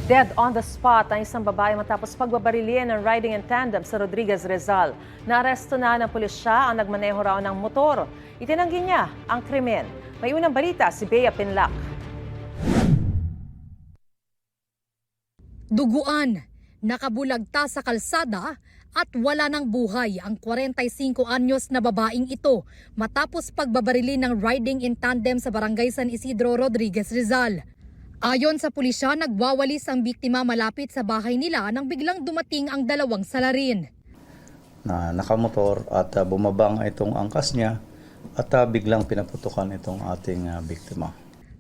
Dead on the spot ang isang babae matapos pagbabarilin ng riding in tandem sa Rodriguez, Rizal. Naaresto na ng pulisya ang nagmaneho raw ng motor. Itinanggi niya ang krimen. May unang balita si Bea Pinlac. Duguan, nakabulagta sa kalsada at wala ng buhay ang 45 anyos na babaeng ito matapos pagbabarilin ng riding in tandem sa barangay San Isidro, Rodriguez, Rizal. Ayon sa pulisya, nagwawalis ang biktima malapit sa bahay nila nang biglang dumating ang dalawang salarin. Nakamotor at bumabang itong angkas niya at biglang pinaputukan itong ating biktima.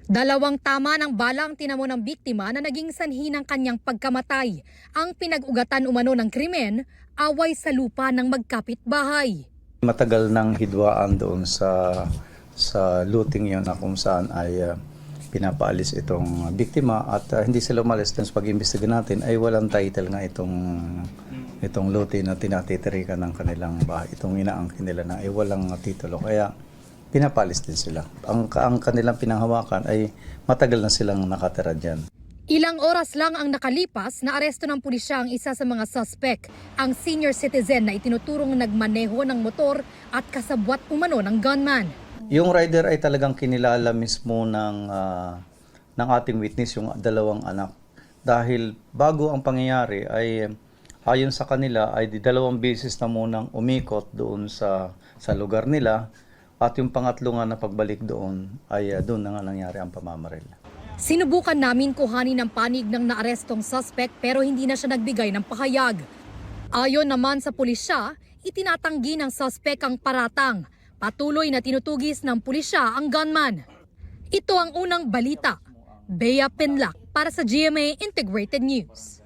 Dalawang tama ng balang tinamo ng biktima na naging sanhi ng kanyang pagkamatay. Ang pinag-ugatan umano ng krimen, away sa lupa ng magkapitbahay. Matagal nang hidwaan doon sa looting yun na kung saan ay pinapaalis itong biktima at hindi sila umalis. Sa pag-imbestiga natin ay walang title nga itong looting na tinatitirikan ng kanilang bahay. Itong inaangkin nila na ay walang titulo. Kaya pinapaalis din sila. Ang kanilang pinanghawakan ay matagal na silang nakatira dyan. Ilang oras lang ang nakalipas na aresto ng pulisya ang isa sa mga suspect, ang senior citizen na itinuturong nagmaneho ng motor at kasabwat umano ng gunman. Yung rider ay talagang kinilala mismo ng ating witness, yung dalawang anak. Dahil bago ang pangyayari ay ayon sa kanila ay dalawang beses na munang umikot doon sa lugar nila. At yung pangatlo nga na pagbalik doon ay doon na nga nangyari ang pamamaril. Sinubukan namin kuhanin ang panig ng naarestong suspect pero hindi na siya nagbigay ng pahayag. Ayon naman sa pulisya, itinatanggi ng suspect ang paratang. Patuloy na tinutugis ng pulisya ang gunman. Ito ang unang balita. Bea Pinlac para sa GMA Integrated News.